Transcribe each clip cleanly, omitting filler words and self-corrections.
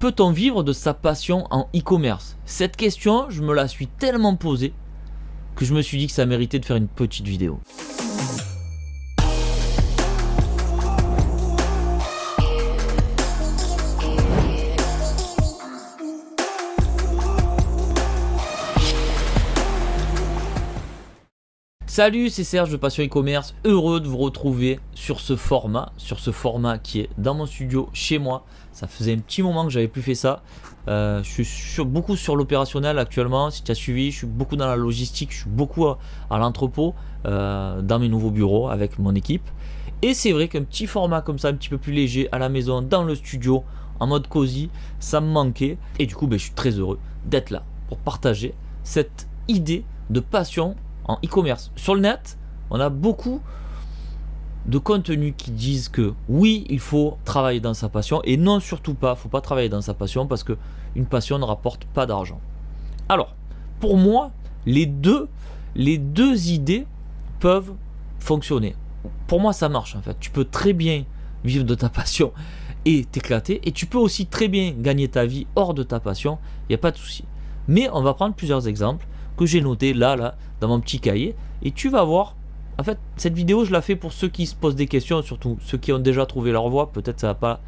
Peut-on vivre de sa passion en e-commerce? Cette question, je me la suis tellement posée que je me suis dit que ça méritait de faire une petite vidéo. Salut, c'est Serge de Passion e-commerce, heureux de vous retrouver sur ce format qui est dans mon studio chez moi. Ça faisait un petit moment que j'avais plus fait ça. Je suis beaucoup sur l'opérationnel actuellement. Si tu as suivi, je suis beaucoup dans la logistique, je suis beaucoup à l'entrepôt, dans mes nouveaux bureaux avec mon équipe. Et c'est vrai qu'un petit format comme ça, un petit peu plus léger, à la maison, dans le studio, en mode cosy, ça me manquait. Et du coup, je suis très heureux d'être là pour partager cette idée de passion en e-commerce. Sur le net, on a beaucoup de contenus qui disent que oui, il faut travailler dans sa passion, et non, surtout pas, il ne faut pas travailler dans sa passion parce qu'une passion ne rapporte pas d'argent. Alors, pour moi, les deux idées peuvent fonctionner. Pour moi, ça marche en fait. Tu peux très bien vivre de ta passion et t'éclater, et tu peux aussi très bien gagner ta vie hors de ta passion, il n'y a pas de souci. Mais on va prendre plusieurs exemples que j'ai noté là dans mon petit cahier, et tu vas voir. En fait, cette vidéo, je la fais pour ceux qui se posent des questions, surtout ceux qui ont déjà trouvé leur voie. Peut-être ça va pas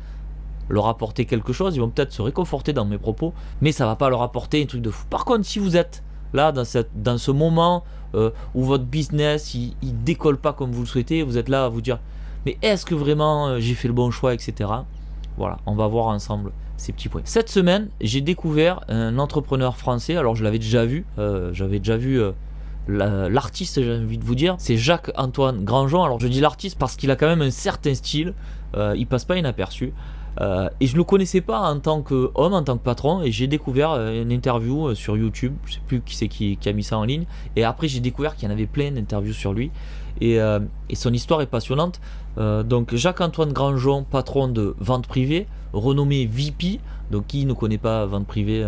leur apporter quelque chose, ils vont peut-être se réconforter dans mes propos, mais ça va pas leur apporter un truc de fou. Par contre, si vous êtes là dans ce moment où votre business il décolle pas comme vous le souhaitez, vous êtes là à vous dire mais est-ce que vraiment j'ai fait le bon choix, etc. Voilà, on va voir ensemble ces petits points. Cette semaine, j'ai découvert un entrepreneur français. Alors je l'avais déjà vu, l'artiste, j'ai envie de vous dire, c'est Jacques-Antoine Grandjean. Alors je dis l'artiste parce qu'il a quand même un certain style, il passe pas inaperçu, et je le connaissais pas en tant qu'homme, en tant que patron, et j'ai découvert une interview sur YouTube, je sais plus qui c'est qui a mis ça en ligne, et après j'ai découvert qu'il y en avait plein d'interviews sur lui, et son histoire est passionnante. Donc Jacques-Antoine Grandjean, patron de vente privée, renommé VP, donc qui ne connaît pas vente privée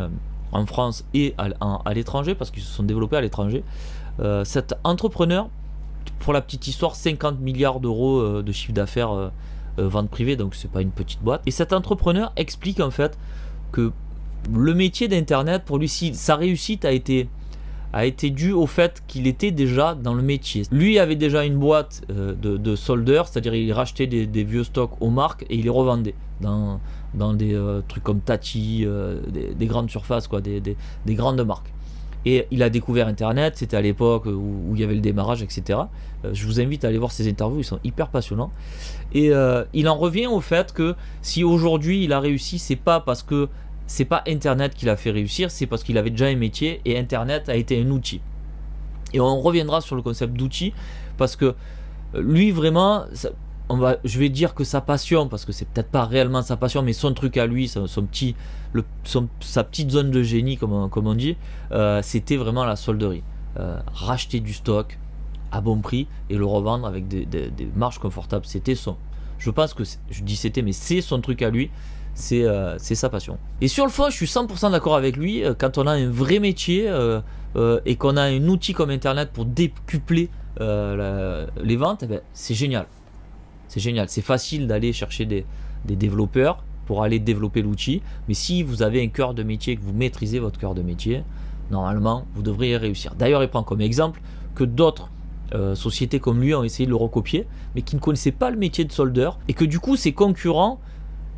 en France et à l'étranger, parce qu'ils se sont développés à l'étranger. Cet entrepreneur, pour la petite histoire, 50 milliards d'euros de chiffre d'affaires vente privée, donc c'est pas une petite boîte. Et cet entrepreneur explique en fait que le métier d'internet, pour lui, sa réussite a été due au fait qu'il était déjà dans le métier. Lui avait déjà une boîte de soldeur, c'est-à-dire il rachetait des vieux stocks aux marques et il les revendait dans des trucs comme Tati, des grandes surfaces, quoi, des grandes marques. Et il a découvert Internet, c'était à l'époque où il y avait le démarrage, etc. Je vous invite à aller voir ces interviews, ils sont hyper passionnants. Et il en revient au fait que si aujourd'hui il a réussi, c'est pas parce que c'est pas Internet qui l'a fait réussir, c'est parce qu'il avait déjà un métier et Internet a été un outil. Et on reviendra sur le concept d'outil parce que lui vraiment, je vais dire que sa passion, parce que c'est peut-être pas réellement sa passion, mais son truc à lui, sa petite zone de génie, comme on dit, c'était vraiment la solderie. Racheter du stock à bon prix et le revendre avec des marges confortables. C'était je pense que je dis c'était, mais c'est son truc à lui. C'est sa passion. Et sur le fond, je suis 100% d'accord avec lui. Quand on a un vrai métier et qu'on a un outil comme Internet pour décupler les ventes, c'est génial. C'est génial. C'est facile d'aller chercher des développeurs pour aller développer l'outil. Mais si vous avez un cœur de métier, que vous maîtrisez votre cœur de métier, normalement, vous devriez réussir. D'ailleurs, il prend comme exemple que d'autres sociétés comme lui ont essayé de le recopier, mais qui ne connaissaient pas le métier de soldeur, et que du coup, ses concurrents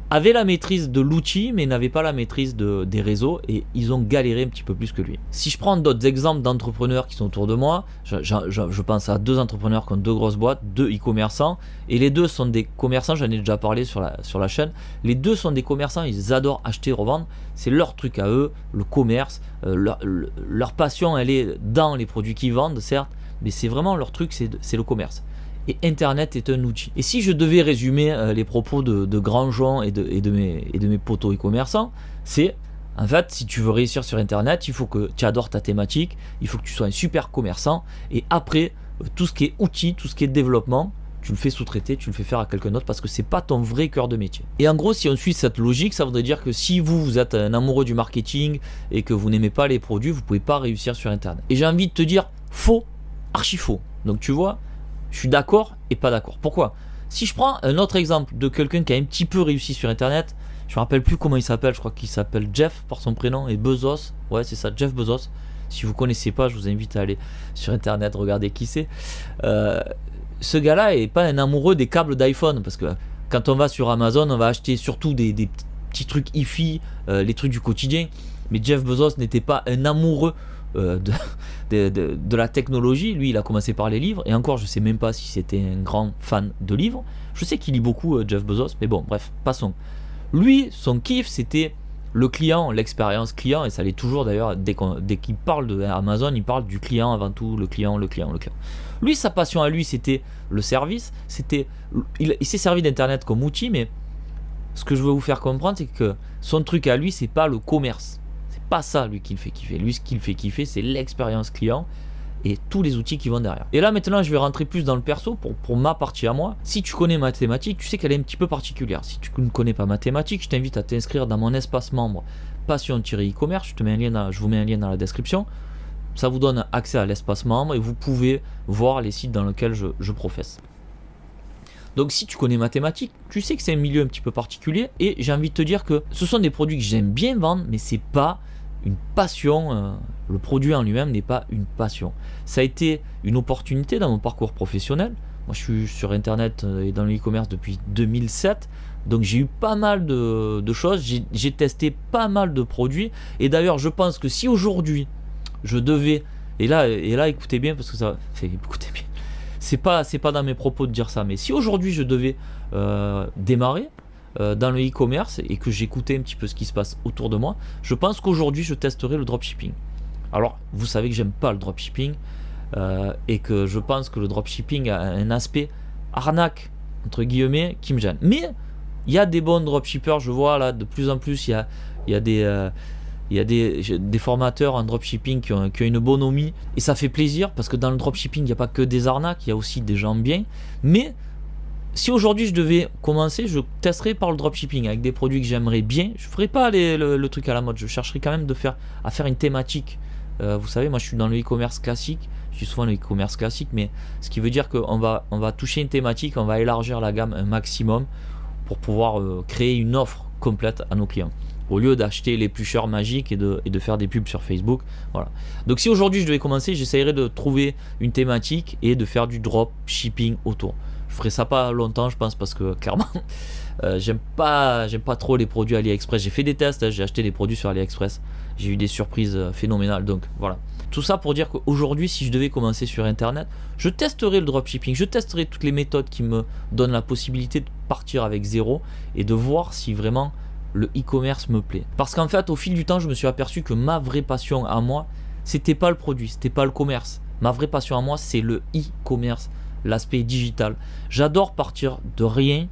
avaient la maîtrise de l'outil mais n'avaient pas la maîtrise des réseaux, et ils ont galéré un petit peu plus que lui. Si je prends d'autres exemples d'entrepreneurs qui sont autour de moi, je pense à 2 entrepreneurs qui ont 2 grosses boîtes, 2 e-commerçants, et les 2 sont des commerçants, j'en ai déjà parlé sur la chaîne. Les 2 sont des commerçants, ils adorent acheter et revendre, c'est leur truc à eux, le commerce, leur passion elle est dans les produits qu'ils vendent certes, mais c'est vraiment leur truc, c'est le commerce. Et Internet est un outil. Et si je devais résumer les propos de Grandjean et de mes potos e-commerçants, c'est en fait, si tu veux réussir sur Internet, il faut que tu adores ta thématique, il faut que tu sois un super commerçant, et après, tout ce qui est outils, tout ce qui est développement, tu le fais sous-traiter, tu le fais faire à quelqu'un d'autre parce que c'est pas ton vrai cœur de métier. Et en gros, si on suit cette logique, ça voudrait dire que si vous êtes un amoureux du marketing et que vous n'aimez pas les produits, vous pouvez pas réussir sur Internet. Et j'ai envie de te dire, faux, archi faux. Donc tu vois, je suis d'accord et pas d'accord. Pourquoi ? Si je prends un autre exemple de quelqu'un qui a un petit peu réussi sur Internet, Je me rappelle plus comment il s'appelle, je crois qu'il s'appelle Jeff par son prénom et Bezos. Ouais, c'est ça, Jeff Bezos. Si vous connaissez pas, je vous invite à aller sur internet regarder qui c'est. Ce gars-là est pas un amoureux des câbles d'iPhone, parce que quand on va sur Amazon, on va acheter surtout des petits trucs hi-fi, les trucs du quotidien. Mais Jeff Bezos n'était pas un amoureux de la technologie. Lui, il a commencé par les livres, et encore, je sais même pas si c'était un grand fan de livres. Je sais qu'il lit beaucoup, Jeff Bezos, mais bon, bref, passons. Lui, son kiff, c'était le client, l'expérience client, et ça l'est toujours d'ailleurs. Dès qu'il parle de Amazon, il parle du client avant tout, le client. Lui, sa passion à lui, c'était le service. Il s'est servi d'internet comme outil, mais ce que je veux vous faire comprendre, c'est que son truc à lui, c'est pas le commerce. C'est pas ça lui qui le fait kiffer. Lui, ce qu'il fait kiffer, c'est l'expérience client et tous les outils qui vont derrière. Et là maintenant, je vais rentrer plus dans le perso pour ma partie à moi. Si tu connais mathématiques, tu sais qu'elle est un petit peu particulière. Si tu ne connais pas mathématiques, je t'invite à t'inscrire dans mon espace membre passion-e-commerce. Je vous mets un lien dans la description. Ça vous donne accès à l'espace membre et vous pouvez voir les sites dans lesquels je professe. Donc si tu connais mathématiques, tu sais que c'est un milieu un petit peu particulier, et j'ai envie de te dire que ce sont des produits que j'aime bien vendre, mais c'est pas une passion. Le produit en lui-même n'est pas une passion. Ça a été une opportunité dans mon parcours professionnel. Moi, je suis sur internet et dans le e-commerce depuis 2007. Donc j'ai eu pas mal de choses, j'ai testé pas mal de produits, et d'ailleurs je pense que si aujourd'hui je devais, et là écoutez bien, parce que ça fait écoutez bien, c'est pas dans mes propos de dire ça, mais si aujourd'hui je devais démarrer dans le e-commerce et que j'écoutais un petit peu ce qui se passe autour de moi, je pense qu'aujourd'hui je testerai le dropshipping. Alors vous savez que j'aime pas le dropshipping, et que je pense que le dropshipping a un aspect arnaque entre guillemets qui me gêne. Mais il y a des bons dropshippers, je vois là de plus en plus, il y a des formateurs en dropshipping qui ont une bonhomie, et ça fait plaisir, parce que dans le dropshipping il n'y a pas que des arnaques, il y a aussi des gens bien. Mais si aujourd'hui je devais commencer, je testerais par le dropshipping avec des produits que j'aimerais bien. Je ferais pas le truc à la mode, je chercherais quand même à faire une thématique. Vous savez, moi je suis dans le e-commerce classique, je suis souvent dans le e-commerce classique, mais ce qui veut dire qu'on va toucher une thématique, on va élargir la gamme un maximum pour pouvoir créer une offre complète à nos clients, au lieu d'acheter l'éplucheur magique et de faire des pubs sur Facebook. Voilà. Donc si aujourd'hui je devais commencer, j'essayerais de trouver une thématique et de faire du dropshipping autour. Je ferai ça pas longtemps, je pense, parce que clairement j'aime pas trop les produits AliExpress. J'ai fait des tests, j'ai acheté des produits sur AliExpress, j'ai eu des surprises phénoménales. Donc voilà, tout ça pour dire qu'aujourd'hui, si je devais commencer sur internet, je testerai le dropshipping, je testerai toutes les méthodes qui me donnent la possibilité de partir avec zéro et de voir si vraiment le e-commerce me plaît. Parce qu'en fait, au fil du temps, je me suis aperçu que ma vraie passion à moi, c'était pas le produit, c'était pas le commerce. Ma vraie passion à moi, c'est le e-commerce, l'aspect digital. J'adore partir de rien,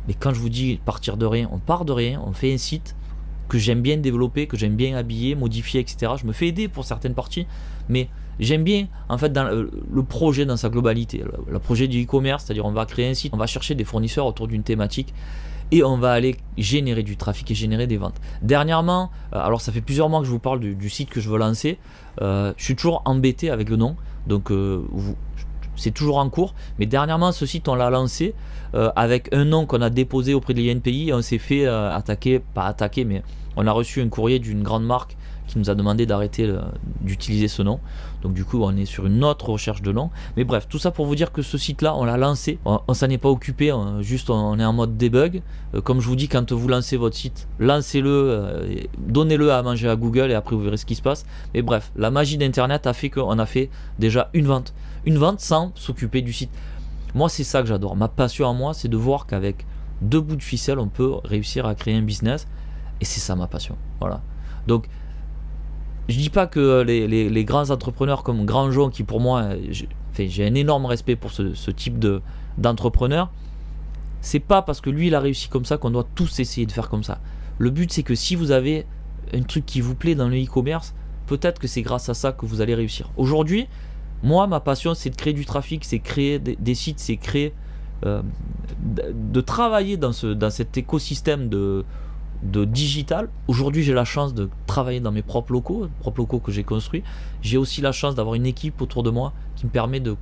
mais quand je vous dis partir de rien, on part de rien, on fait un site que j'aime bien développer, que j'aime bien habiller, modifier, etc. Je me fais aider pour certaines parties, mais j'aime bien en fait dans le projet dans sa globalité, le projet du e-commerce, c'est-à-dire on va créer un site, on va chercher des fournisseurs autour d'une thématique, et on va aller générer du trafic et générer des ventes. Dernièrement, alors ça fait plusieurs mois que je vous parle du site que je veux lancer, je suis toujours embêté avec le nom, donc c'est toujours en cours, mais dernièrement ce site on l'a lancé avec un nom qu'on a déposé auprès de l'INPI, et on s'est fait mais on a reçu un courrier d'une grande marque qui nous a demandé d'arrêter d'utiliser ce nom. Donc du coup on est sur une autre recherche de nom, mais bref, tout ça pour vous dire que ce site là on l'a lancé, on s'en est pas occupé, on est en mode debug. Comme je vous dis, quand vous lancez votre site, lancez-le, donnez-le à manger à Google, et après vous verrez ce qui se passe. Mais bref, la magie d'internet a fait qu'on a fait déjà une vente sans s'occuper du site. Moi c'est ça que j'adore, ma passion à moi, c'est de voir qu'avec 2 bouts de ficelle on peut réussir à créer un business, et c'est ça ma passion. Voilà. Donc je dis pas que les grands entrepreneurs comme Grandjean, qui pour moi, j'ai un énorme respect pour ce type d'entrepreneur, c'est pas parce que lui il a réussi comme ça qu'on doit tous essayer de faire comme ça. Le but c'est que si vous avez un truc qui vous plaît dans le e-commerce, peut-être que c'est grâce à ça que vous allez réussir. Aujourd'hui, moi ma passion c'est de créer du trafic, c'est créer des sites, c'est créer de travailler dans cet écosystème de digital. Aujourd'hui j'ai la chance de travailler dans mes propres locaux que j'ai construits. J'ai aussi la chance d'avoir une équipe autour de moi qui me permet de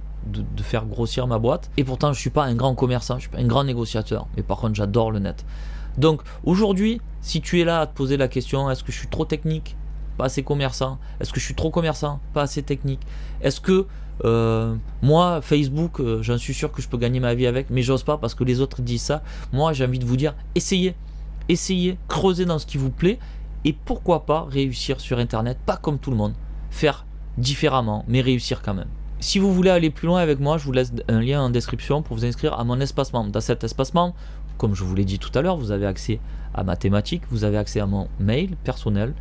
faire grossir ma boîte, et pourtant je suis pas un grand commerçant, je suis pas un grand négociateur, mais par contre j'adore le net. Donc aujourd'hui, si tu es là à te poser la question, est-ce que je suis trop technique, pas assez commerçant? Est-ce que je suis trop commerçant, pas assez technique? Est-ce que moi, Facebook, j'en suis sûr que je peux gagner ma vie avec, mais j'ose pas parce que les autres disent ça. Moi, j'ai envie de vous dire, essayez, creusez dans ce qui vous plaît, et pourquoi pas réussir sur Internet, pas comme tout le monde, faire différemment, mais réussir quand même. Si vous voulez aller plus loin avec moi, je vous laisse un lien en description pour vous inscrire à mon espace membre. Dans cet espace membre, comme je vous l'ai dit tout à l'heure, vous avez accès à ma thématique, vous avez accès à mon mail personnel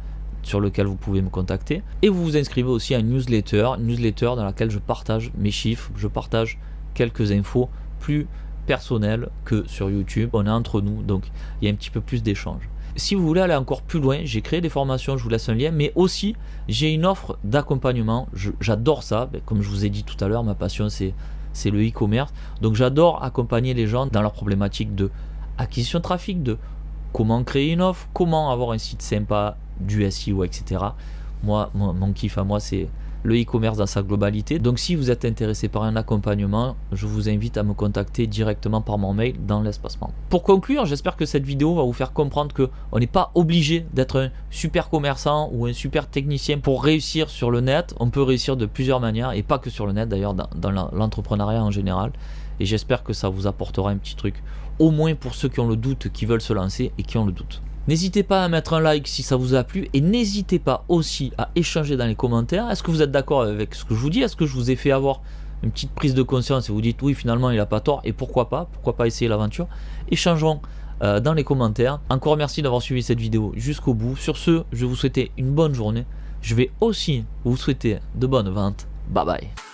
sur lequel vous pouvez me contacter, et vous vous inscrivez aussi à une newsletter dans laquelle je partage mes chiffres, je partage quelques infos plus personnelles que sur YouTube. On est entre nous, donc il y a un petit peu plus d'échanges. Si vous voulez aller encore plus loin, j'ai créé des formations, je vous laisse un lien, mais aussi j'ai une offre d'accompagnement. J'adore ça, comme je vous ai dit tout à l'heure, ma passion c'est le e-commerce, donc j'adore accompagner les gens dans leurs problématiques de acquisition de trafic, de comment créer une offre, comment avoir un site sympa, du SEO, etc. Moi, mon kiff à moi, c'est le e-commerce dans sa globalité. Donc si vous êtes intéressé par un accompagnement, je vous invite à me contacter directement par mon mail dans l'espace membre. Pour conclure, j'espère que cette vidéo va vous faire comprendre qu'on n'est pas obligé d'être un super commerçant ou un super technicien pour réussir sur le net. On peut réussir de plusieurs manières, et pas que sur le net d'ailleurs, dans l'entrepreneuriat en général. Et j'espère que ça vous apportera un petit truc, au moins pour ceux qui ont le doute, qui veulent se lancer et qui ont le doute. N'hésitez pas à mettre un like si ça vous a plu, et n'hésitez pas aussi à échanger dans les commentaires. Est-ce que vous êtes d'accord avec ce que je vous dis? Est-ce que je vous ai fait avoir une petite prise de conscience et vous dites oui, finalement il n'a pas tort, et pourquoi pas essayer l'aventure? Échangeons dans les commentaires. Encore merci d'avoir suivi cette vidéo jusqu'au bout. Sur ce, je vais vous souhaiter une bonne journée. Je vais aussi vous souhaiter de bonnes ventes. Bye bye.